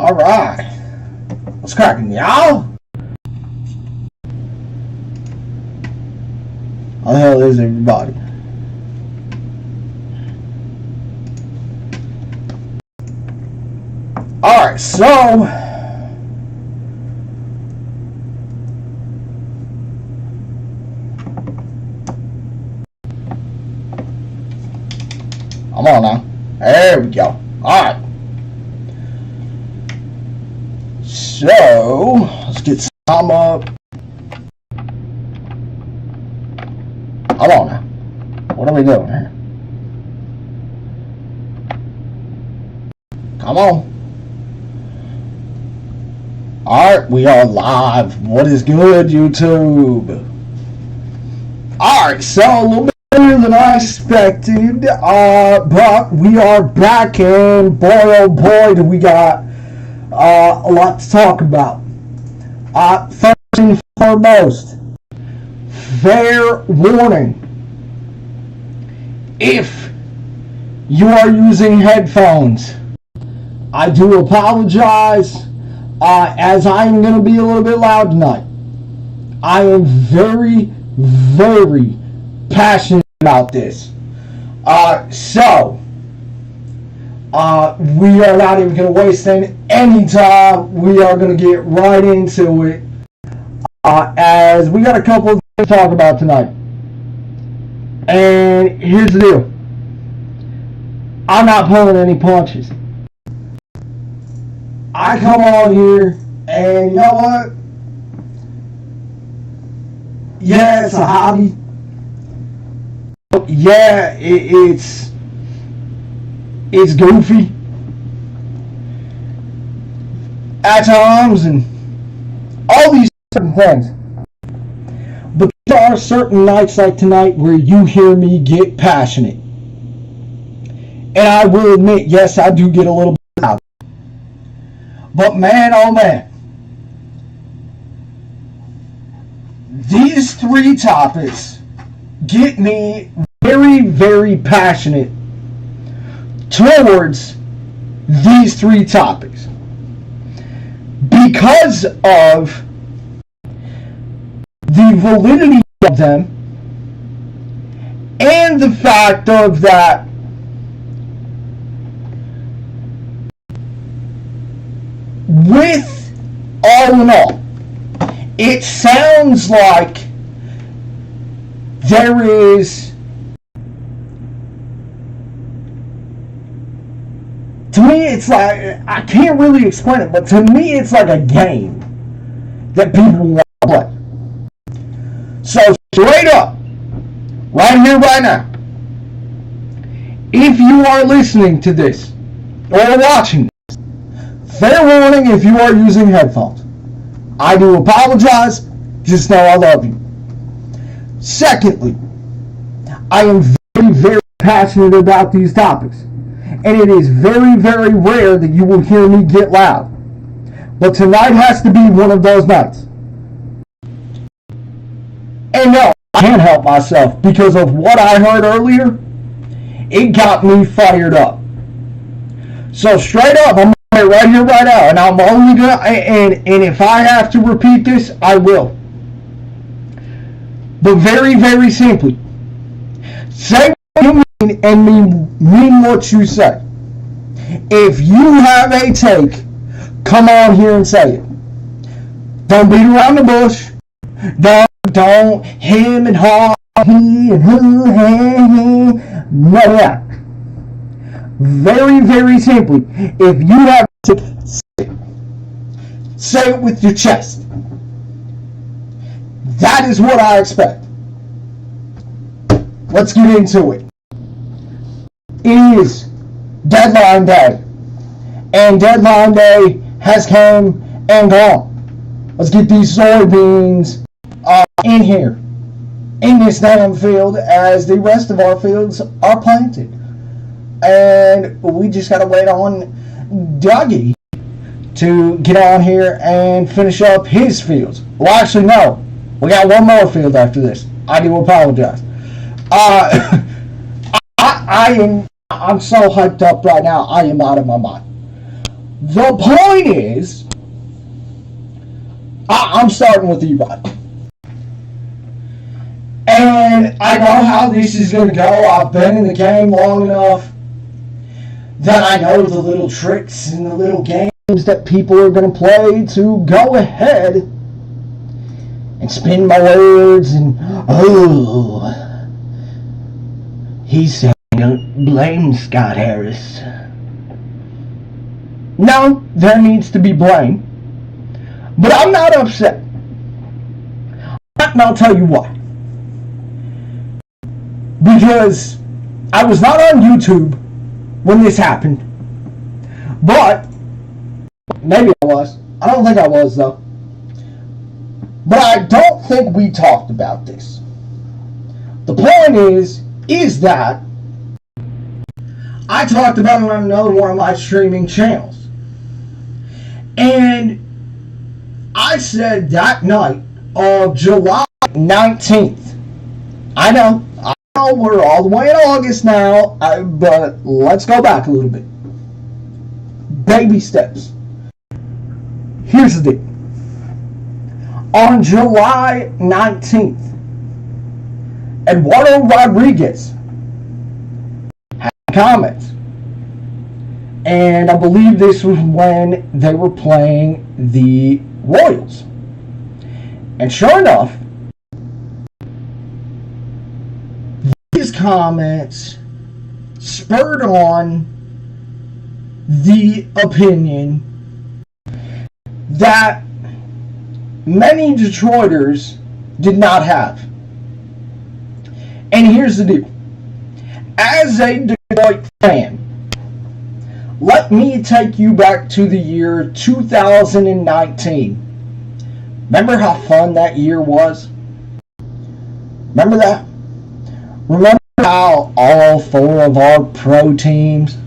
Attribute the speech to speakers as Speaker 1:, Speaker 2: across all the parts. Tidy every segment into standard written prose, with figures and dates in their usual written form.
Speaker 1: Alright. What's cracking, y'all? How the hell is everybody? Alright, so I'm on now. There we go. Alright. So let's get some up. Hold on now. What are we doing here? Come on. Alright, we are live. What is good, YouTube? Alright, so a little bit better than I expected. But we are back, and boy oh boy do we got a lot to talk about. First and foremost, fair warning. If you are using headphones, I do apologize, as I am going to be a little bit loud tonight. I am very, very passionate about this. We are not even going to waste any time. We are going to get right into it, as we got a couple of things to talk about tonight. And here's the deal. I'm not pulling any punches. I come on here, and you know what? Yeah, it's a hobby. Yeah, it's goofy at times, and all these certain things. But there are certain nights like tonight where you hear me get passionate. And I will admit, yes, I do get a little bit loud. But man, oh man, these three topics get me very, very passionate towards these three topics because of the validity of them and the fact of that with all in all, it sounds like there is, to me it's like, I can't really explain it, but to me it's like a game that people want to play. So straight up, right here, right now, if you are listening to this or watching this, fair warning if you are using headphones. I do apologize, just know I love you. Secondly, I am very, very passionate about these topics, and it is very, very rare that you will hear me get loud. But tonight has to be one of those nights. And no, I can't help myself because of what I heard earlier. It got me fired up. So straight up, I'm right here, right now, and I'm only gonna, and if I have to repeat this, I will. But very, very simply, say what you mean and mean what you say. If you have a take, come on here and say it. Don't beat around the bush. Don't him and haw, he and who, none of that. Very, very simply, if you have to say it with your chest. That is what I expect. Let's get into it. It is deadline day, and deadline day has come and gone. Let's get these soybeans in here, in this damn field, as the rest of our fields are planted. And we just gotta wait on Dougie to get on here and finish up his fields. Well, actually, no. We got one more field after this. I do apologize. I'm so hyped up right now. I am out of my mind. The point is, I'm starting with ERod. And I know how this is going to go. I've been in the game long enough that I know the little tricks and the little games that people are going to play to go ahead and spin my words and, he's saying don't blame Scott Harris. No, there needs to be blame. But I'm not upset. And I'll tell you why. Because I was not on YouTube when this happened. But maybe I was. I don't think I was, though. But I don't think we talked about this. The point is that I talked about it on another one of my streaming channels. And I said that night of July 19th. I know we're all the way in August now, but let's go back a little bit. Baby steps. Here's the deal. On July 19th, Eduardo Rodriguez had comments. And I believe this was when they were playing the Royals. And sure enough, his comments spurred on the opinion that many Detroiters did not have. And here's the deal. As a Detroit fan, let me take you back to the year 2019. Remember how fun that year was? Remember that? Remember how all 4 of our pro teams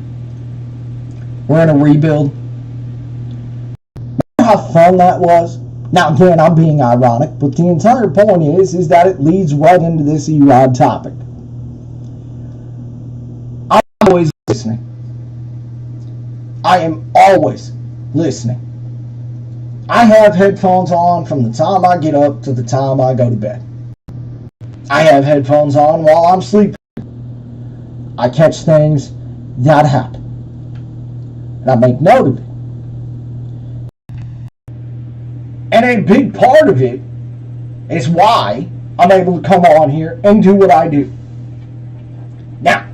Speaker 1: were in a rebuild? Remember how fun that was? Now, again, I'm being ironic, but the entire point is that it leads right into this ERod topic. I'm always listening. I am always listening. I have headphones on from the time I get up to the time I go to bed. I have headphones on while I'm sleeping. I catch things that happen. And I make note of it. And a big part of it is why I'm able to come on here and do what I do. Now,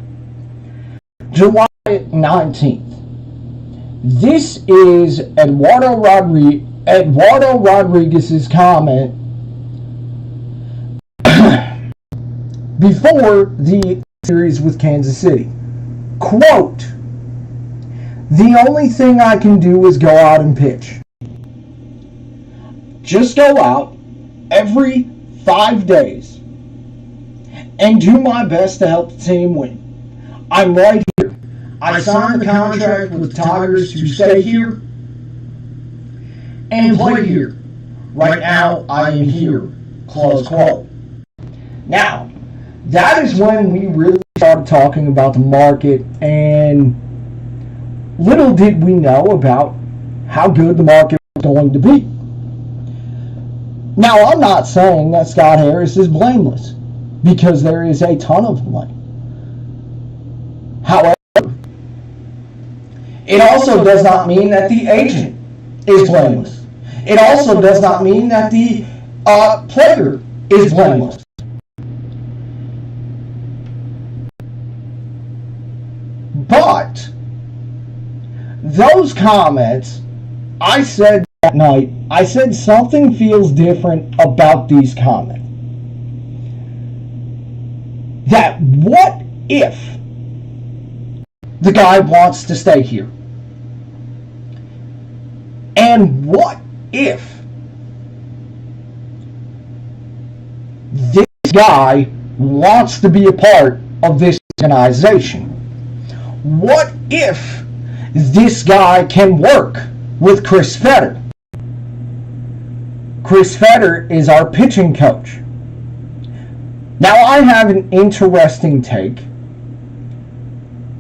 Speaker 1: July 19th. This is Eduardo Rodriguez's comment before the series with Kansas City. Quote, "The only thing I can do is go out and pitch. Just go out every 5 days and do my best to help the team win. I'm right here. I signed the contract with the Tigers to stay here and play here. Right now, I am here." Close quote. Now, that is when we really started talking about the market, and little did we know about how good the market was going to be. Now, I'm not saying that Scott Harris is blameless, because there is a ton of blame. However, it also does not mean that the agent is blameless. It also does not mean that the player is blameless. But those comments, I said that night, I said something feels different about these comments. That what if the guy wants to stay here? And what if this guy wants to be a part of this organization? What if this guy can work with Chris Fetter? Chris Fetter is our pitching coach. Now, I have an interesting take,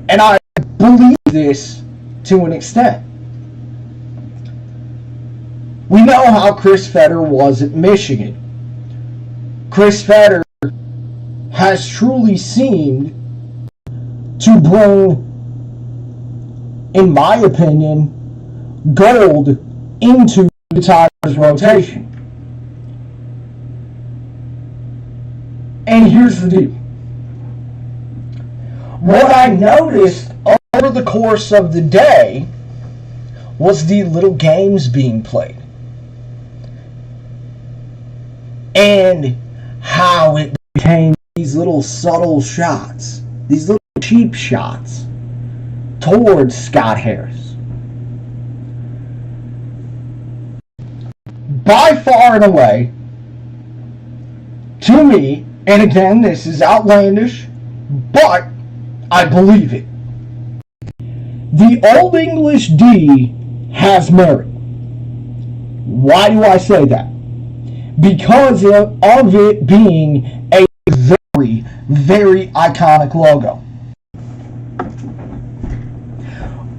Speaker 1: and I believe this to an extent. We know how Chris Fetter was at Michigan. Chris Fetter has truly seemed to bring, in my opinion, gold into the Tigers rotation. And here's the deal. What I noticed over the course of the day was the little games being played. And how it became these little subtle shots, these little cheap shots towards Scott Harris. By far and away, to me, and again, this is outlandish, but I believe it, the Old English D has merit. Why do I say that? Because of it being a very, very iconic logo.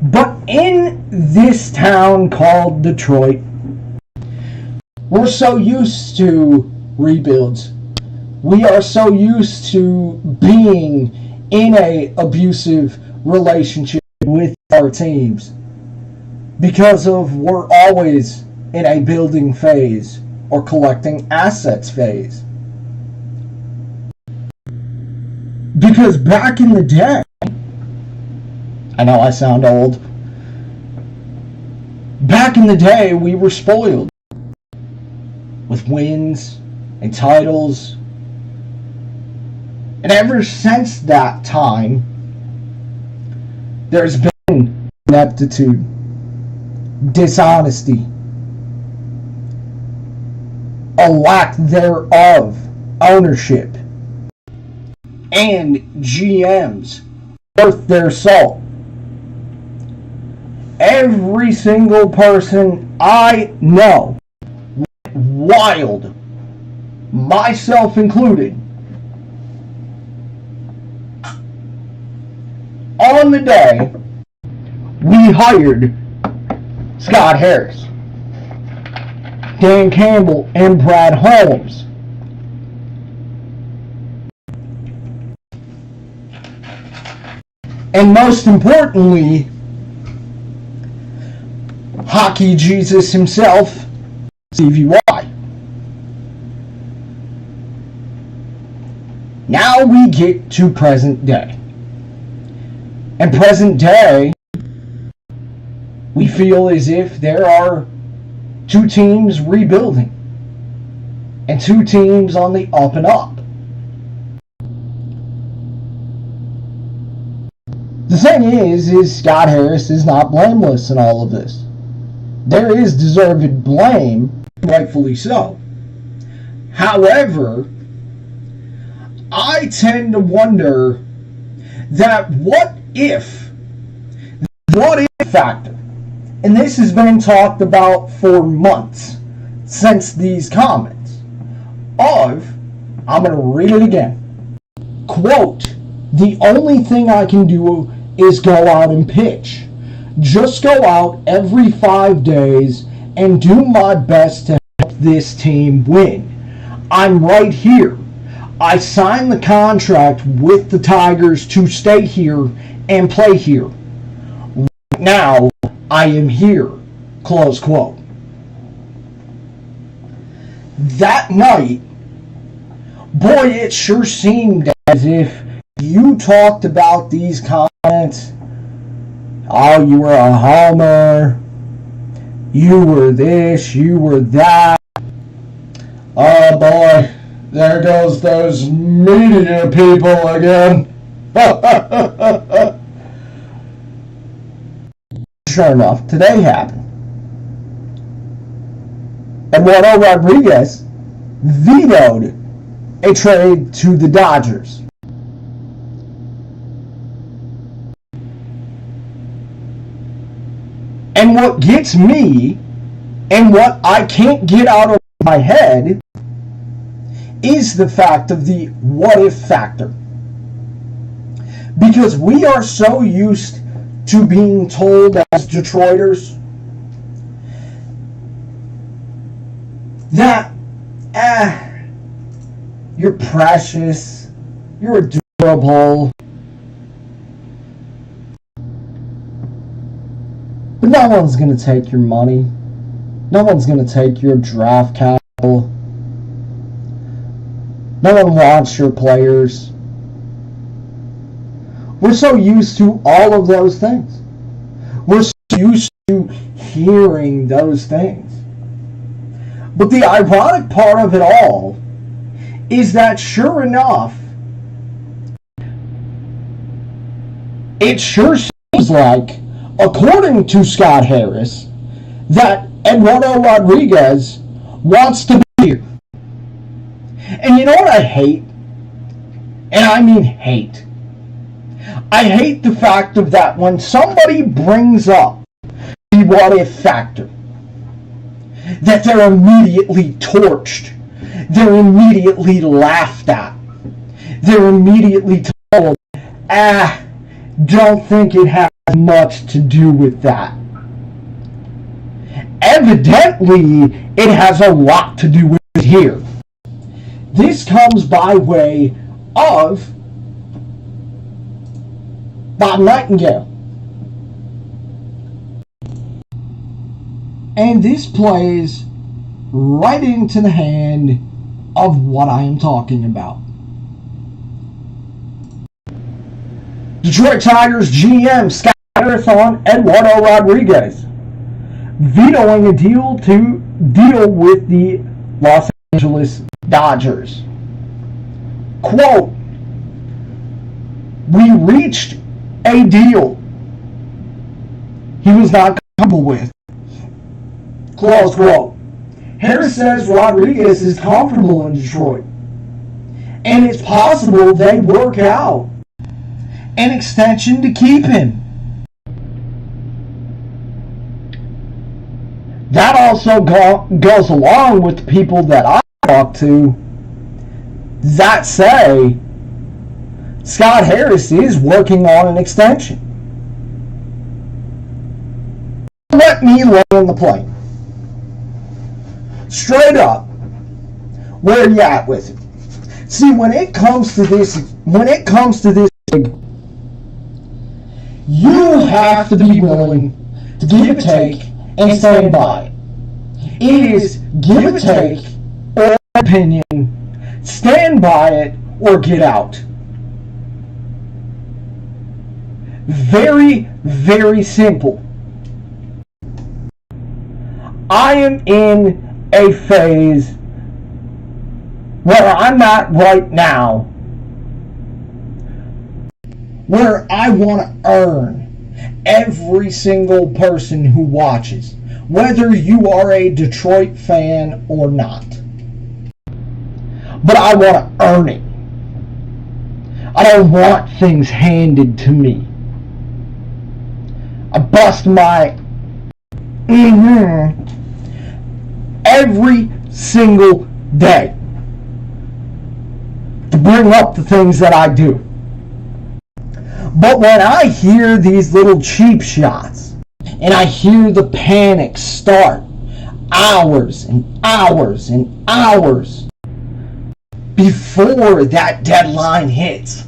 Speaker 1: But in this town called Detroit, we're so used to rebuilds. We are so used to being in an abusive relationship with our teams because of we're always in a building phase or collecting assets phase. Because back in the day, I know I sound old, back in the day we were spoiled with wins and titles. And ever since that time, there's been ineptitude, dishonesty, a lack thereof ownership, and GMs worth their salt. Every single person I know went wild, myself included, on the day we hired Scott Harris, Dan Campbell, and Brad Holmes. And most importantly, Hockey Jesus himself, Stevie Y. Now we get to present day. And present day, we feel as if there are two teams rebuilding and two teams on the up and up. The thing is Scott Harris is not blameless in all of this. There is deserved blame, rightfully so. However, I tend to wonder that what if factor, and this has been talked about for months since these comments of, I'm going to read it again, quote, the only thing I can do is go out and pitch. Just go out every 5 days and do my best to help this team win. I'm right here. I signed the contract with the Tigers to stay here and play here. Right now, I am here. Close quote. That night, boy, it sure seemed as if you talked about these comments. Oh, you were a homer. You were this, you were that. Oh boy, there goes those media people again. Sure enough, today happened. Eduardo Rodriguez vetoed a trade to the Dodgers. And what gets me, and what I can't get out of my head, is the fact of the what if factor. Because we are so used to being told as Detroiters that you're precious, you're adorable, but no one's gonna take your money. No one's gonna take your draft capital. No one wants your players. We're so used to all of those things. We're so used to hearing those things. But the ironic part of it all is that sure enough, it sure seems like, according to Scott Harris, that Eduardo Rodriguez wants to be here. And you know what I hate? And I mean hate. I hate the fact of that when somebody brings up the what if factor, that they're immediately torched. They're immediately laughed at. They're immediately told, don't think it has much to do with that. Evidently, it has a lot to do with it here. This comes by way of Bob Nightingale. And this plays right into the hand of what I am talking about. Detroit Tigers GM Scott Harris on Eduardo Rodriguez vetoing a deal with the Los Angeles Dodgers. Quote, we reached a deal he was not comfortable with. Close quote. Harris says Rodriguez is comfortable in Detroit, and it's possible they work out an extension to keep him. That also goes along with the people that I talk to that say Scott Harris is working on an extension. Let me lay in the plane. Straight up, where you at with it? See, when it comes to this, you have to be willing to give a take and stand by it. It is give a take or opinion, stand by it or get out. Very, very simple. I am in a phase where I'm at right now where I want to earn every single person who watches, whether you are a Detroit fan or not. But I want to earn it. I don't want things handed to me. I bust my every single day to bring up the things that I do. But when I hear these little cheap shots and I hear the panic start hours and hours and hours before that deadline hits,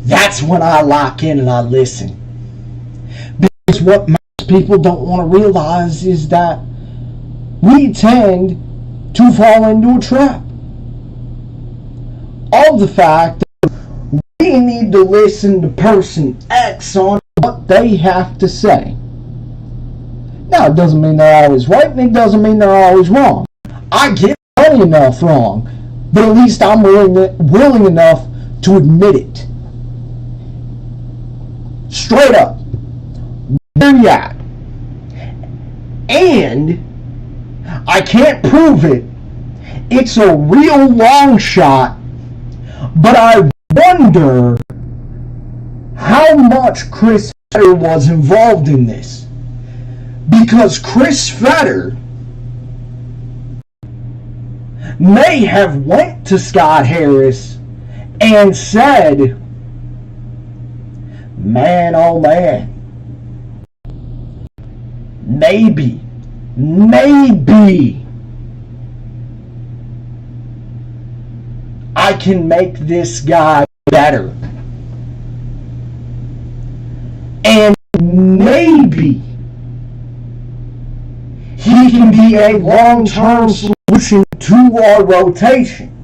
Speaker 1: that's when I lock in and I listen. Because what most people don't want to realize is that we tend to fall into a trap of the fact that we need to listen to person X on what they have to say. Now, it doesn't mean they're always right, and it doesn't mean they're always wrong. I get plenty enough wrong, but at least I'm willing enough to admit it. Straight up. Where you at? And I can't prove it. It's a real long shot, but I wonder how much Chris Fetter was involved in this. Because Chris Fetter may have went to Scott Harris and said, man, oh man, maybe maybe I can make this guy better. And maybe he can be a long-term solution to our rotation.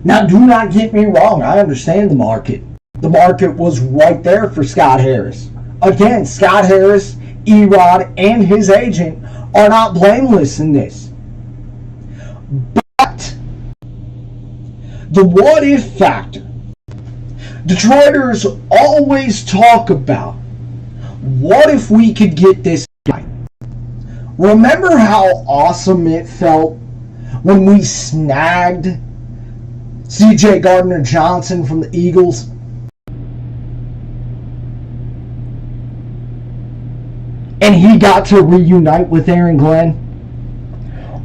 Speaker 1: Now, do not get me wrong. I understand the market. The market was right there for Scott Harris. Again, Scott Harris, ERod, and his agent are not blameless in this. But the what-if factor, Detroiters always talk about, what if we could get this guy? Remember how awesome it felt when we snagged C.J. Gardner-Johnson from the Eagles? And he got to reunite with Aaron Glenn?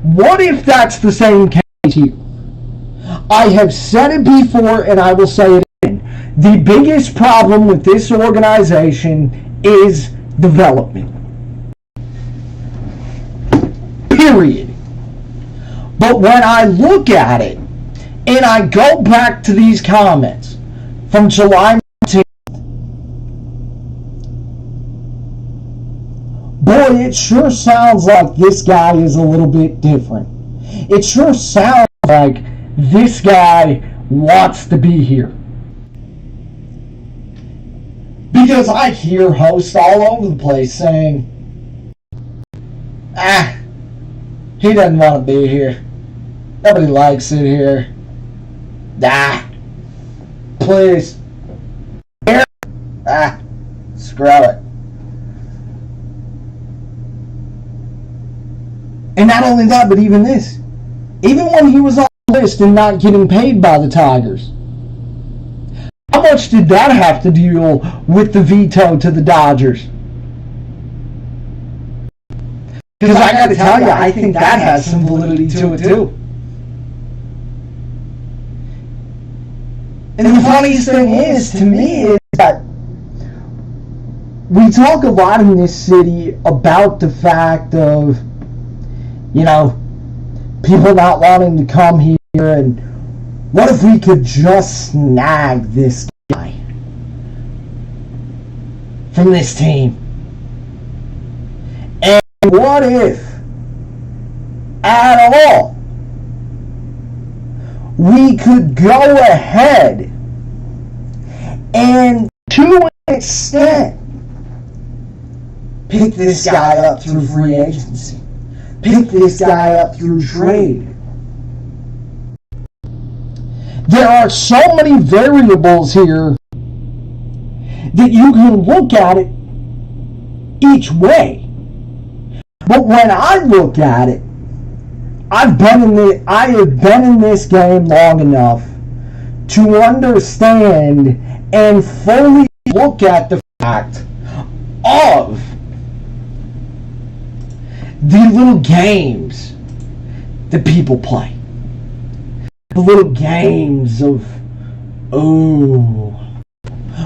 Speaker 1: What if that's the same case here? I have said it before and I will say it again. The biggest problem with this organization is development. Period. But when I look at it and I go back to these comments from July 19th, boy, it sure sounds like this guy is a little bit different. It sure sounds like this guy wants to be here. Because I hear hosts all over the place saying, he doesn't want to be here. Nobody likes it here. Please. Here. Screw it. And not only that, but even this. Even when he was on the list and not getting paid by the Tigers, how much did that have to deal with the veto to the Dodgers? Because I got to tell you, I think that has some validity to it too. And the funniest thing is, to me, is that we talk a lot in this city about the fact of, people not wanting to come here, and what if we could just snag this guy from this team? And what if, at all, we could go ahead and, to an extent, pick this guy up through free agency? Pick this guy up through trade. There are so many variables here that you can look at it each way. But when I look at it, I have been in this game long enough to understand and fully look at the fact of the little games that people play. The little games of,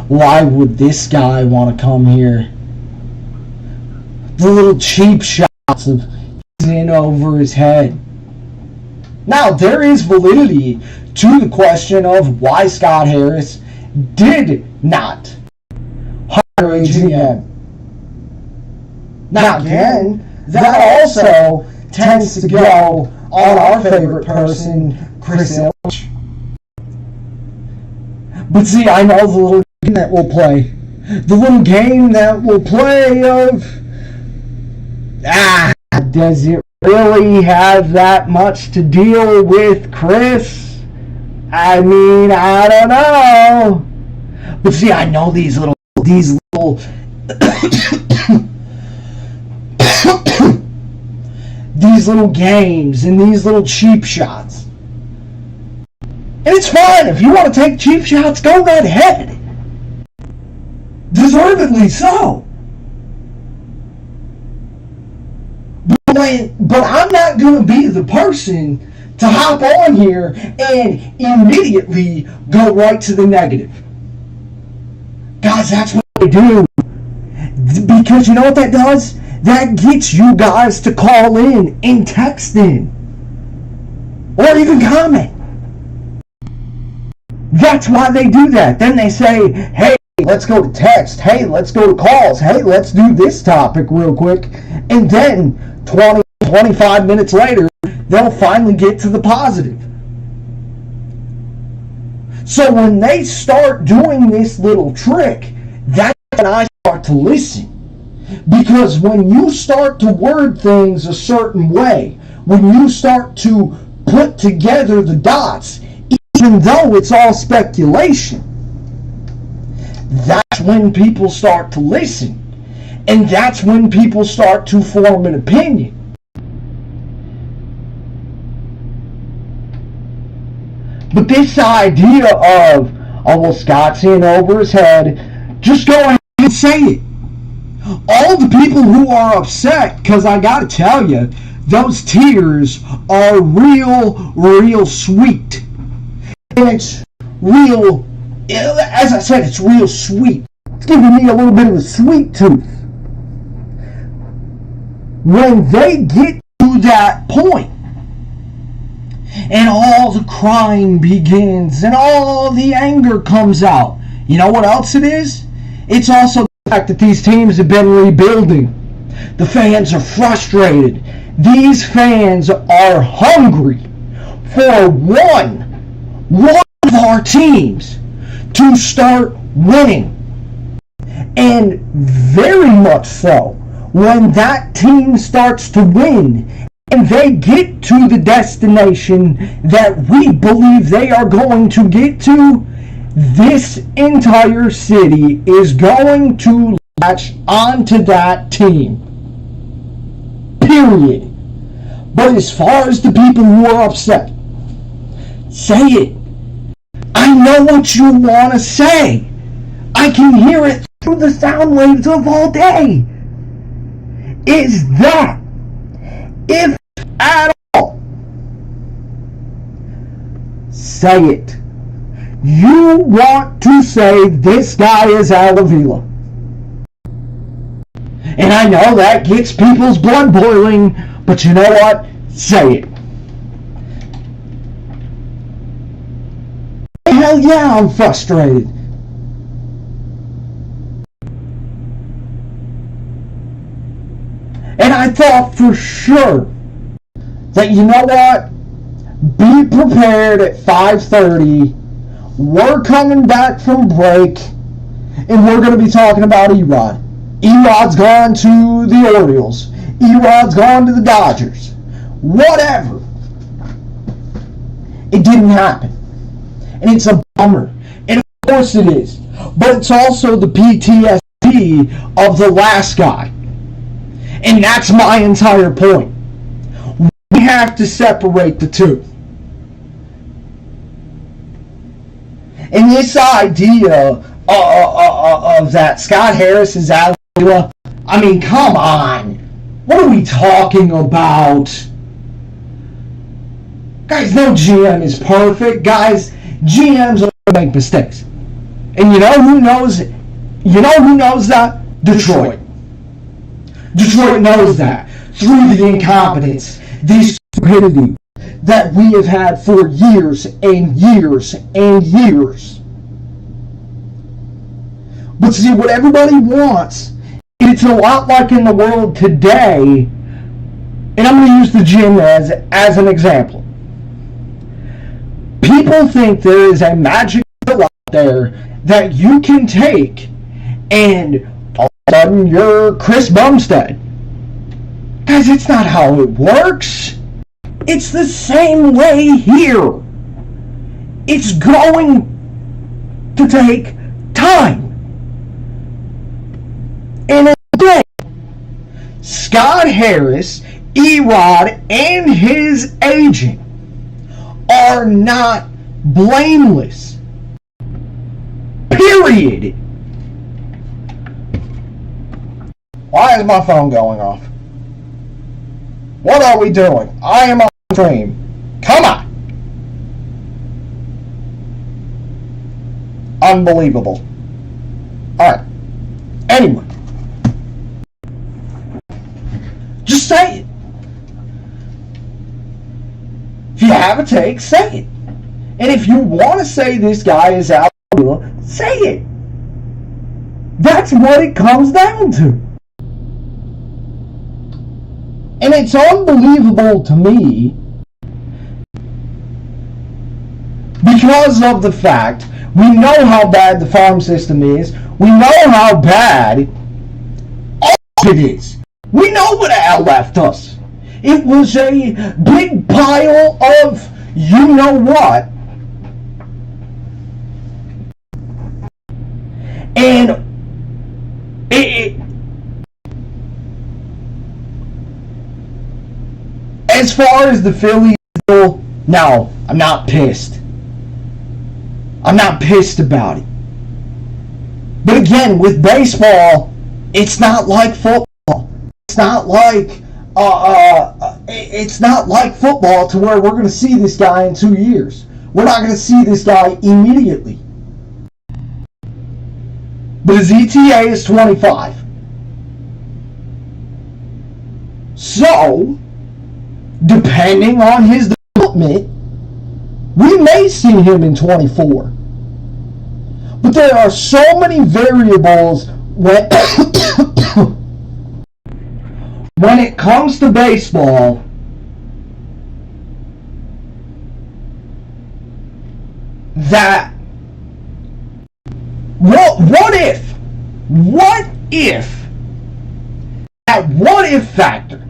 Speaker 1: why would this guy want to come here? The little cheap shots of he's in over his head. Now, there is validity to the question of why Scott Harris did not hire a GM. Now, again, that also tends to go on our favorite person, Chris Ilitch. But see, I know the little game that we'll play. The little game that we'll play of, does it really have that much to deal with Chris? I mean, I don't know. But see, I know these little these little games and these little cheap shots. And it's fine. If you want to take cheap shots, go right ahead. Deservedly so. But I'm not going to be the person to hop on here and immediately go right to the negative. Guys, that's what I do Because you know what that does? That gets you guys to call in and text in. Or even comment. That's why they do that. Then they say, hey, let's go to text. Hey, let's go to calls. Hey, let's do this topic real quick. And then 25 minutes later, they'll finally get to the positive. So when they start doing this little trick, that's when I start to listen. Because when you start to word things a certain way, when you start to put together the dots, even though it's all speculation, that's when people start to listen. And that's when people start to form an opinion. But this idea of, oh, well, Scott's in over his head, just go ahead and say it. All the people who are upset, because I gotta tell you, those tears are real sweet. And it's real, as I said, it's real sweet. It's giving me a little bit of a sweet tooth. When they get to that point, and all the crying begins, and all the anger comes out, you know what else it is? It's also the fact that these teams have been rebuilding. The fans are frustrated. These fans are hungry for one of our teams to start winning. And very much so, when that team starts to win and they get to the destination that we believe they are going to get to, this entire city is going to latch onto that team. Period. But as far as the people who are upset, say it. I know what you want to say. I can hear it through the sound waves of all day. Is that, if at all, say it. You want to say this guy is Al Avila. And I know that gets people's blood boiling, but you know what? Say it. Hell yeah, I'm frustrated. And I thought for sure that, you know what? Be prepared at 5:30. We're coming back from break, and we're going to be talking about ERod. ERod's gone to the Orioles. ERod's gone to the Dodgers. Whatever. It didn't happen. And it's a bummer. And of course it is. But it's also the PTSD of the last guy. And that's my entire point. We have to separate the two. And this idea of that Scott Harris is Al Avila, I mean, come on. What are we talking about? Guys, no GM is perfect. Guys, GMs are going to make mistakes. And you know who knows it? You know who knows that? Detroit. Detroit knows that. Through the incompetence, the stupidity that we have had for years and years and years. But see, what everybody wants, it's a lot like in the world today, and I'm going to use the gym as an example. People think there is a magic pill out there that you can take, and all of a sudden you're Chris Bumstead. Guys, it's not how it works. It's the same way here. It's going to take time. And again, Scott Harris, ERod, and his agent are not blameless. Period. Why is my phone going off? What are we doing? I am on stream. Come on. Unbelievable. Alright. Anyway. say it. If you have a take, say it. And if you want to say this guy is out, say it. That's what it comes down to. And it's unbelievable to me because of the fact we know how bad the farm system is. We know how bad all of it is. We know what Al left us. It was a big pile of you know what. And as far as the Phillies go, no, I'm not pissed. I'm not pissed about it. But again, with baseball, it's not like football. It's not like football to where we're going to see this guy in 2 years. We're not going to see this guy immediately. But his ETA is 25. So, depending on his development, we may see him in 24. But there are so many variables when when it comes to baseball that what if factor.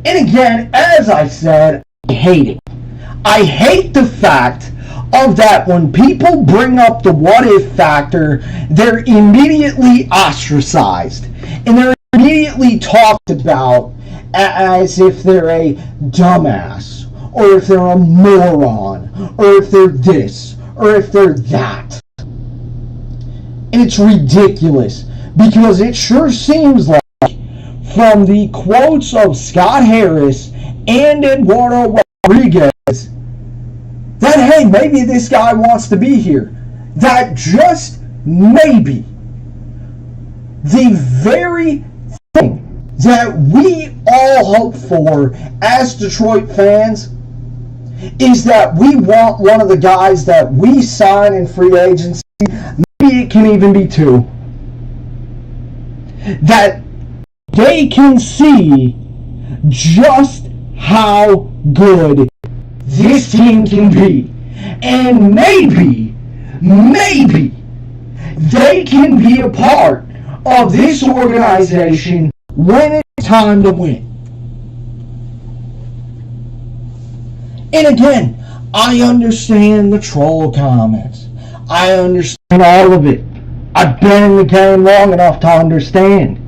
Speaker 1: And again, as I said, I hate it. I hate the fact of that when people bring up the what if factor, they're immediately ostracized. And they're immediately talked about as if they're a dumbass, or if they're a moron, or if they're this, or if they're that. And it's ridiculous, because it sure seems like, from the quotes of Scott Harris and Eduardo Rodriguez, that, hey, maybe this guy wants to be here. That just maybe the very thing that we all hope for as Detroit fans is that we want one of the guys that we sign in free agency, maybe it can even be two, that they can see just how good this team can be. And maybe they can be a part of this organization when it's time to win. And again, I understand the troll comments. I understand all of it. I've been in the game long enough to understand.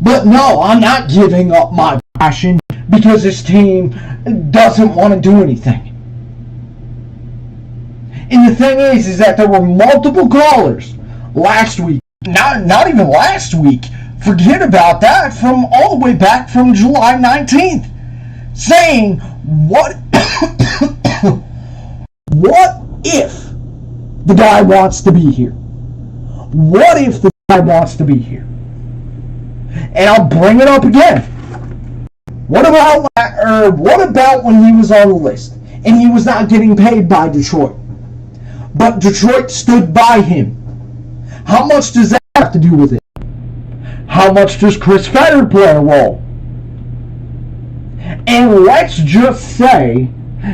Speaker 1: But no, I'm not giving up my passion because this team doesn't want to do anything. And the thing is that there were multiple callers last week, not even last week, forget about that, from all the way back from July 19th, saying, what if the guy wants to be here? What if the guy wants to be here? And I'll bring it up again. What about when he was on the list and he was not getting paid by Detroit, but Detroit stood by him? How much does that have to do with it? How much does Chris Fetter play a role? And let's just say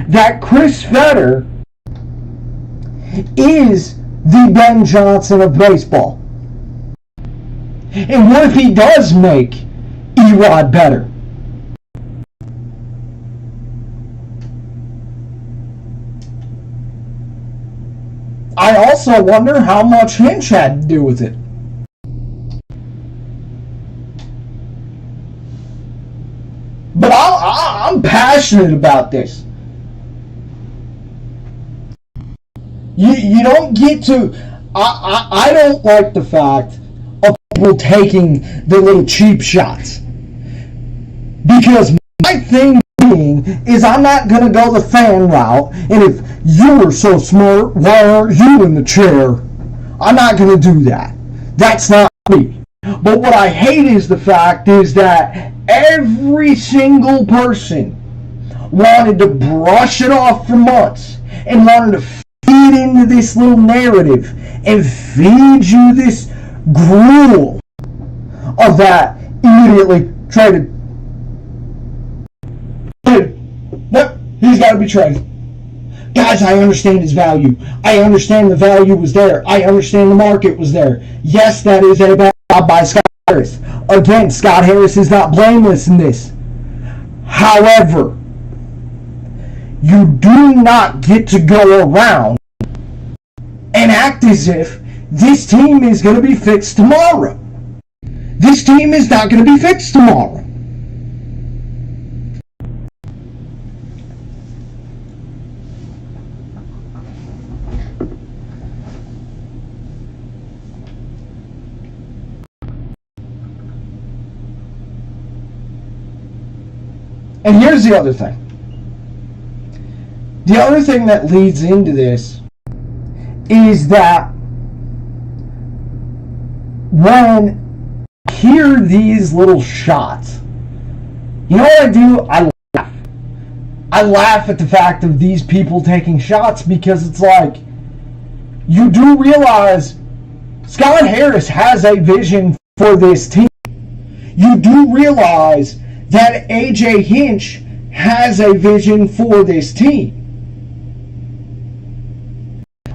Speaker 1: that Chris Fetter is the Ben Johnson of baseball. And what if he does make ERod better? I also wonder how much Hinch had to do with it. But I'm passionate about this. You don't get to... I don't like the fact of people taking the little cheap shots. Because my thing being is I'm not going to go the fan route. And if you were so smart, why aren't you in the chair? I'm not going to do that. That's not me. But what I hate is the fact is that every single person wanted to brush it off for months and wanted to feed into this little narrative and feed you this gruel of that immediately traded. Nope, he's got to be traded. Guys, I understand his value. I understand the value was there. I understand the market was there. Yes, that is a bad job by Scott Harris. Again, Scott Harris is not blameless in this. However, you do not get to go around and act as if this team is going to be fixed tomorrow. This team is not going to be fixed tomorrow. And here's the other thing. The other thing that leads into this is that when I hear these little shots, you know what I do? I laugh. I laugh at the fact of these people taking shots because it's like, you do realize Scott Harris has a vision for this team. You do realize that AJ Hinch has a vision for this team.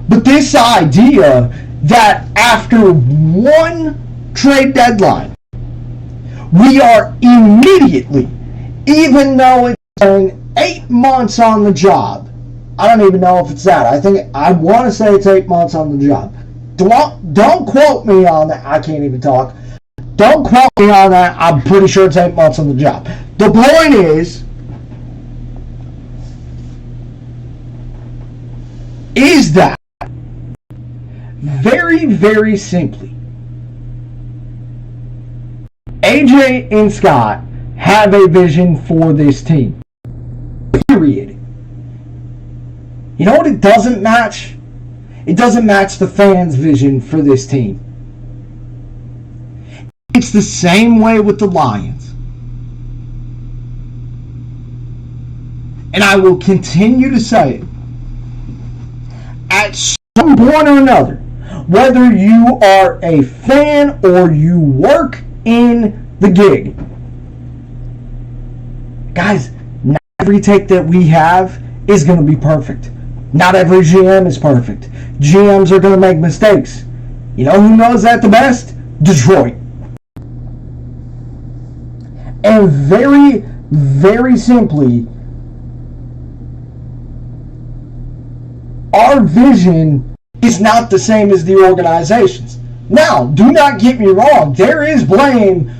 Speaker 1: But this idea that after one trade deadline, we are immediately, even though it's been 8 months on the job, I don't even know if it's that. I want to say it's 8 months on the job. Don't quote me on that. I can't even talk. Don't quote me on that. I'm pretty sure it's 8 months on the job. The point is that very, very simply, AJ and Scott have a vision for this team. Period. You know what it doesn't match? It doesn't match the fans' vision for this team. It's the same way with the Lions. And I will continue to say it. At some point or another, whether you are a fan or you work in the gig, guys, not every take that we have is going to be perfect. Not every GM is perfect. GMs are going to make mistakes. You know who knows that the best? Detroit. And very, very simply, our vision is not the same as the organization's. Now, do not get me wrong. There is blame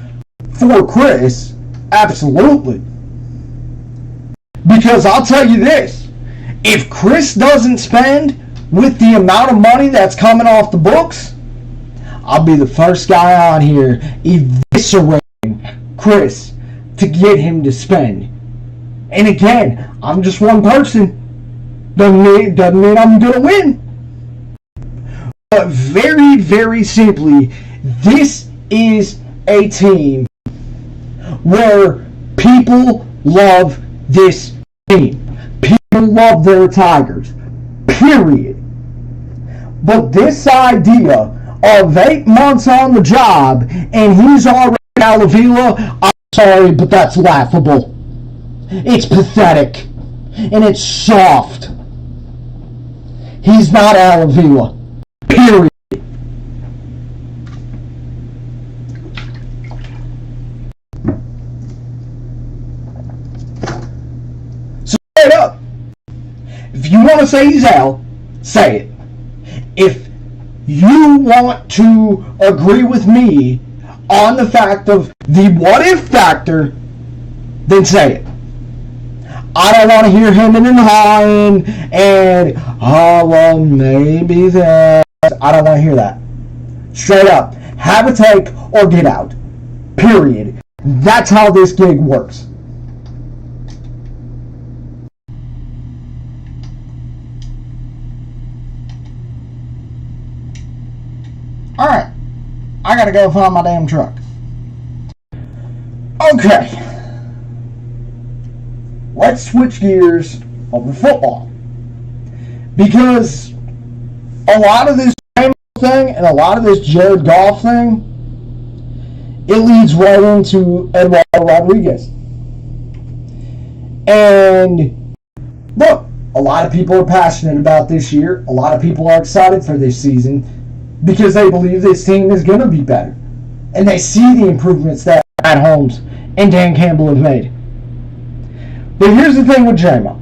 Speaker 1: for Chris. Absolutely. Because I'll tell you this. If Chris doesn't spend with the amount of money that's coming off the books, I'll be the first guy on here eviscerating Chris to get him to spend. And again, I'm just one person. Doesn't mean I'm going to win. But very, very simply, this is a team where people love this team. People love their Tigers. Period. But this idea of 8 months on the job and he's already Al Avila, I'm sorry, but that's laughable. It's pathetic. And it's soft. He's not Al Avila. Period. So straight up, if you want to say he's Al, say it. If you want to agree with me on the fact of the what if factor, then say it. I don't want to hear him and hawing and, oh, well, maybe that. I don't want to hear that. Straight up. Have a take or get out. Period. That's how this gig works. Alright. I gotta go find my damn truck. Okay. Let's switch gears over football. Because a lot of this thing and a lot of this Jared Goff thing, it leads right into Eduardo Rodriguez. And look, a lot of people are passionate about this year. A lot of people are excited for this season because they believe this team is going to be better. And they see the improvements that Matt Holmes and Dan Campbell have made. But here's the thing with Jamo.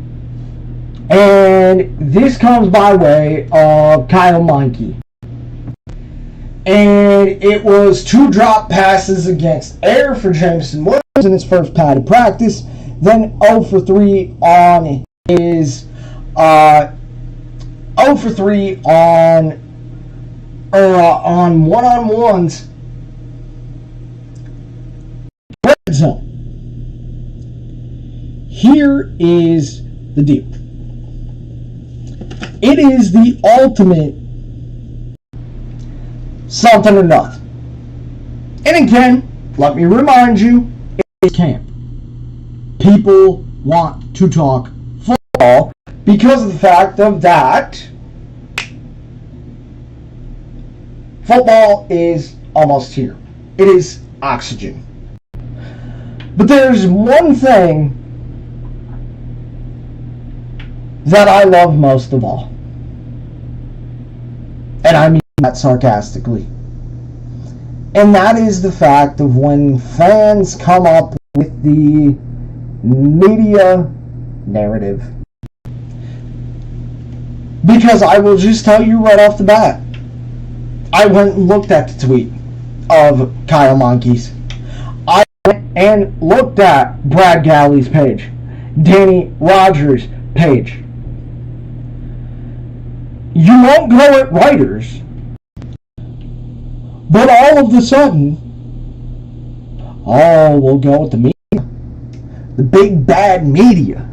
Speaker 1: And this comes by way of Kyle Meinke. And it was 2 drop passes against air for Jameson Williams in his first padded practice. Then 0 for 3 on his 0 for 3 on one-on-ones red zone. Here is the deal. It is the ultimate something or nothing. And again, let me remind you, it's camp. People want to talk football because of the fact of that football is almost here. It is oxygen. But there's one thing that I love most of all. And I mean that sarcastically. And that is the fact of when fans come up with the media narrative. Because I will just tell you right off the bat, I went and looked at the tweet of Kyle Meinke's. I went and looked at Brad Galley's page, Danny Rogers' page. You won't go at writers, but all of a sudden, we'll go with the media. The big bad media.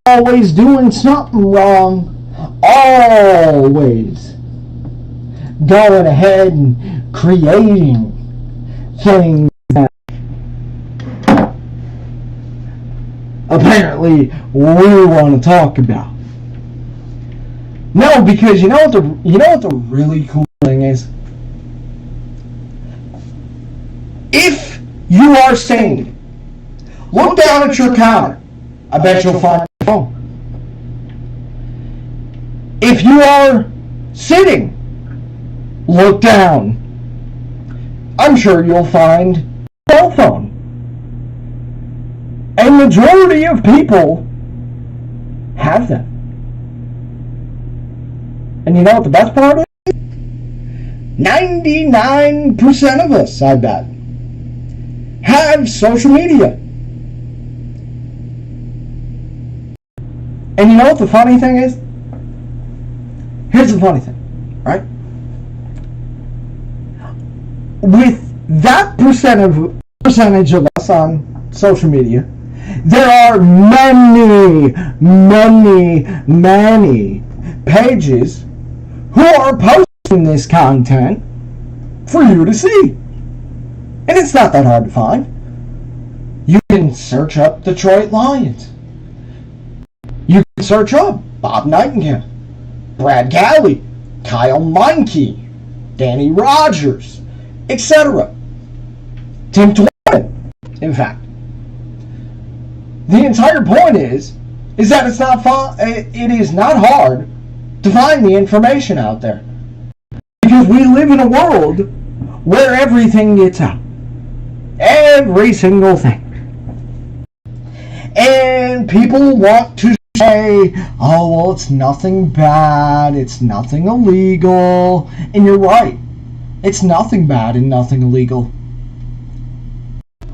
Speaker 1: Always doing something wrong. Always going ahead and creating things that apparently we want to talk about. No, because you know what the really cool thing is? If you are standing, look down at your counter. I bet you'll find your phone. If you are sitting, look down. I'm sure you'll find a cell phone. A majority of people have them. And you know what the best part is? 99% of us, I bet, have social media. And you know what the funny thing is? Here's the funny thing, right? With that percentage of us on social media, there are many pages who are posting this content for you to see. And it's not that hard to find. You can search up Detroit Lions. You can search up Bob Nightingale, Brad Galley, Kyle Meinke, Danny Rogers, etc. Tim Twyman, in fact. The entire point is that it's not it is not hard to find the information out there. Because we live in a world where everything gets out. Every single thing. And people want to say, oh, well, it's nothing bad, it's nothing illegal. And you're right. It's nothing bad and nothing illegal.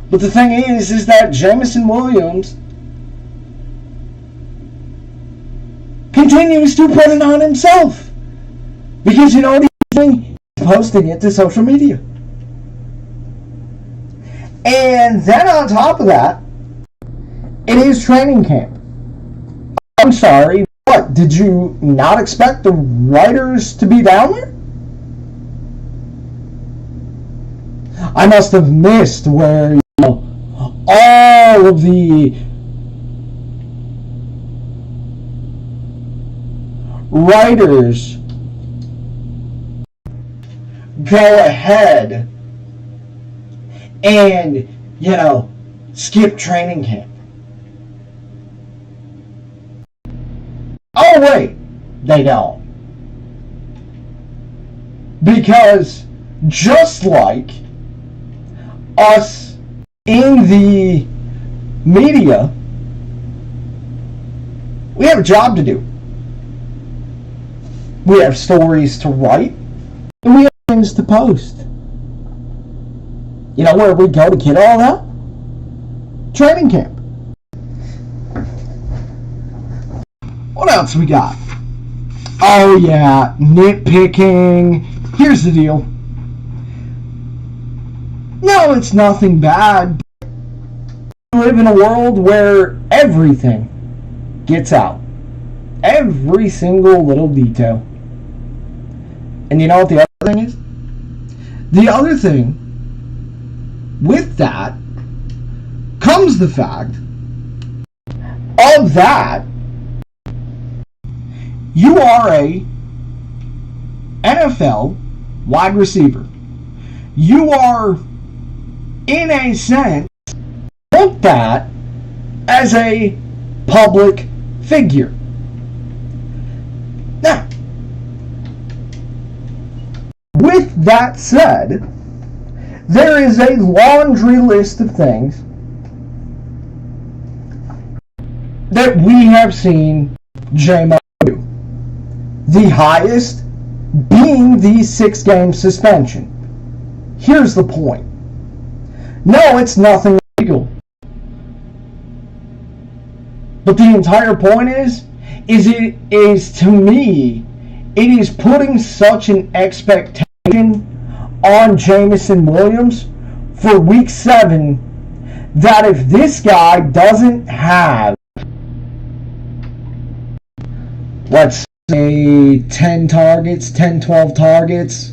Speaker 1: But the thing is that Jameson Williams continues to put it on himself. Because you know what he's doing? He's posting it to social media. And then on top of that, it is training camp. I'm sorry, what? Did you not expect the writers to be down there? I must have missed where, all of the writers go ahead and, skip training camp. Oh, wait, they don't. Because just like us in the media, we have a job to do. We have stories to write, and we have things to post. You know where we go to get all that? Training camp. What else we got? Oh yeah, nitpicking. Here's the deal. No, it's nothing bad. We live in a world where everything gets out. Every single little detail. And you know what the other thing is? The other thing, with that, comes the fact of that you are a NFL wide receiver. You are, in a sense, looked at as a public figure. Now, with that said, there is a laundry list of things that we have seen Jamo do. The highest being the 6-game suspension. Here's the point. No, it's nothing illegal. But the entire point is it is, to me, it is putting such an expectation on Jameson Williams for week 7 that if this guy doesn't have, let's say 10 targets, 12 targets,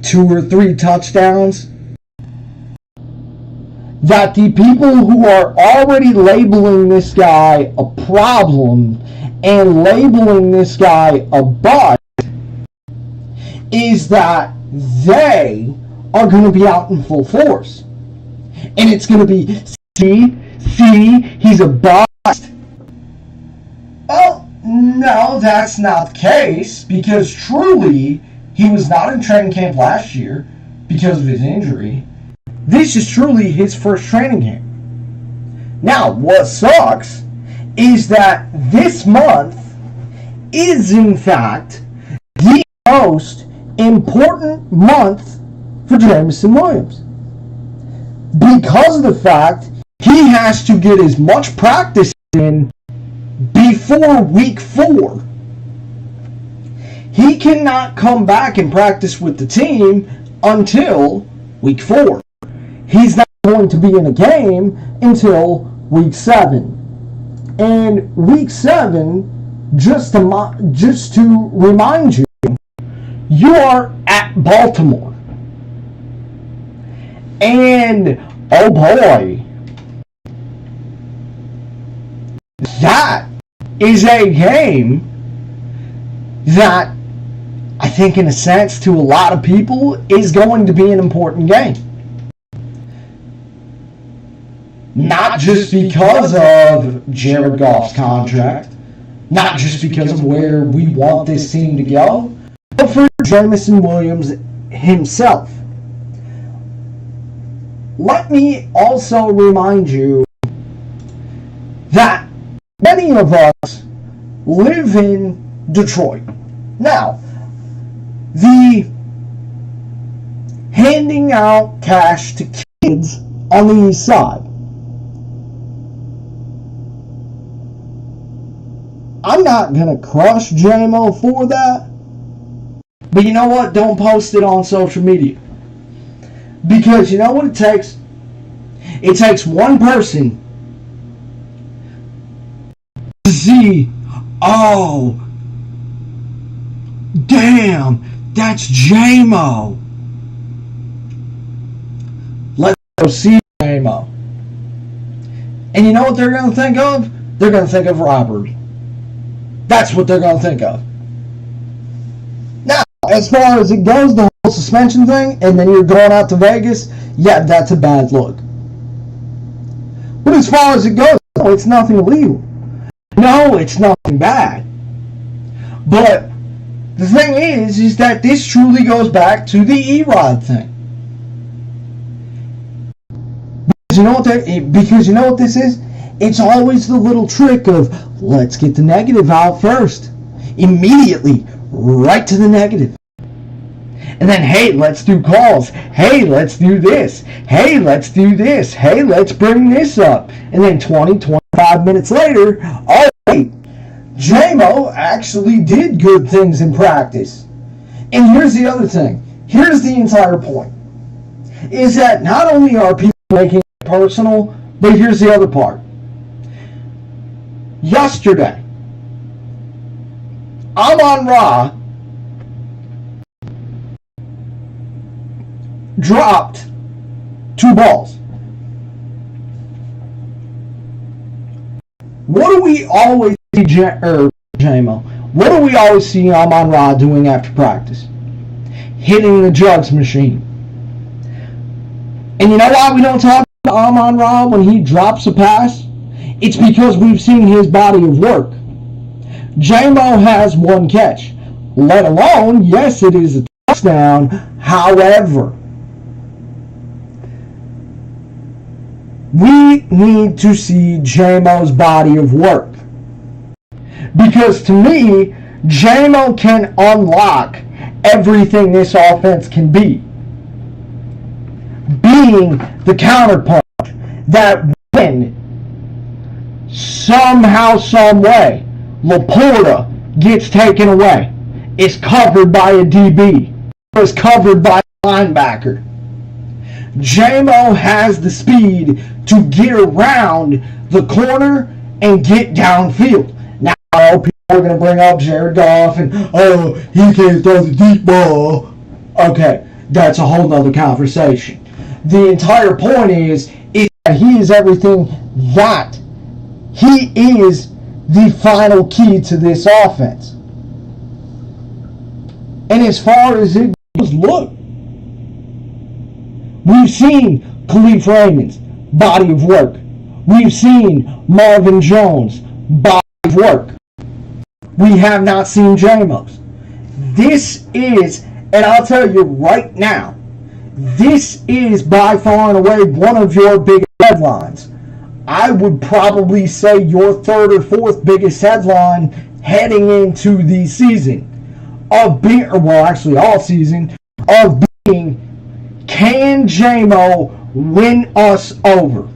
Speaker 1: 2 or 3 touchdowns, that the people who are already labeling this guy a problem and labeling this guy a bust is that they are going to be out in full force. And it's going to be, see, he's a bust. Well, no, that's not the case, because truly, he was not in training camp last year because of his injury. This is truly his first training camp. Now, what sucks is that this month is, in fact, the most important month for Jameson Williams. Because of the fact he has to get as much practice in before week 4. He cannot come back and practice with the team until week 4. He's not going to be in a game until week 7. And week 7, just to remind you, you are at Baltimore. And, oh boy, that is a game that I think, in a sense, to a lot of people, is going to be an important game. Not just because of Jared Goff's contract, not just because of where we want this team to go, but for Jameson Williams himself. Let me also remind you that many of us live in Detroit. Now, the handing out cash to kids on the east side, I'm not going to crush Jamo for that. But you know what? Don't post it on social media. Because you know what it takes? It takes one person to see, oh, damn, That's Jamo. Let's go see Jamo. And you know what they're going to think of? They're going to think of robbery. That's what they're going to think of. Now, as far as it goes, the whole suspension thing, and then you're going out to Vegas, yeah, that's a bad look. But as far as it goes, no, it's nothing illegal. No, it's nothing bad. But the thing is that this truly goes back to the ERod thing. Because you know what this is? It's always the little trick of, let's get the negative out first. Immediately, right to the negative. And then, hey, let's do calls. Hey, let's do this. Hey, let's do this. Hey, let's bring this up. And then 25 minutes later, oh, wait, Jamo actually did good things in practice. And here's the other thing. Here's the entire point. Is that not only are people making it personal, but here's the other part. Yesterday, UMRV dropped 2 balls. What do we always see, Jamo? What do we always see UMRV doing after practice? Hitting the jugs machine. And you know why we don't talk about UMRV when he drops a pass? It's because we've seen his body of work. Jamo has 1 catch. Let alone, yes, it is a touchdown. However, we need to see Jamo's body of work. Because to me, Jamo can unlock everything this offense can be. Being the counterpunch that when somehow, some way, Laporta gets taken away, is covered by a DB, is covered by a linebacker. Jamo has the speed to get around the corner and get downfield. Now, people are going to bring up Goff and, oh, he can't throw the deep ball. Okay, that's a whole nother conversation. The entire point is that he is everything that. He is the final key to this offense. And as far as it goes, look, we've seen Khalif Raymond's body of work. We've seen Marvin Jones' body of work. We have not seen Jamo's. This is, and I'll tell you right now, this is by far and away one of your biggest headlines. I would probably say your 3rd or 4th biggest headline heading into the season of being, well, actually all season, of being, can Jamo win us over?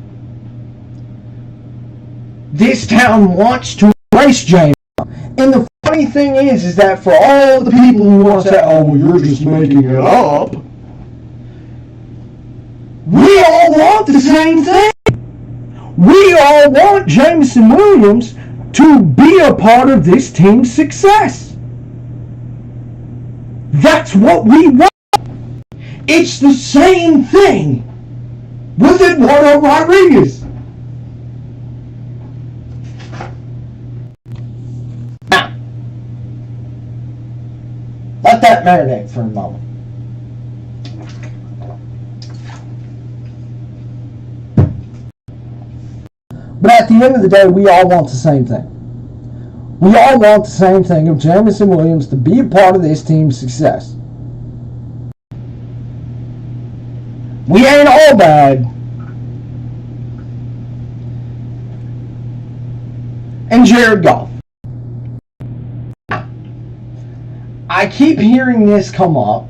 Speaker 1: This town wants to embrace Jamo. And the funny thing is that for all the people who want to say, oh, well, you're just making it up, we all want the same thing. We all want Jameson Williams to be a part of this team's success. That's what we want. It's the same thing with Eduardo Rodriguez. Now, let that marinate for a moment. But at the end of the day, we all want the same thing. We all want the same thing of Jameson Williams to be a part of this team's success. We ain't all bad. And Jared Goff. I keep hearing this come up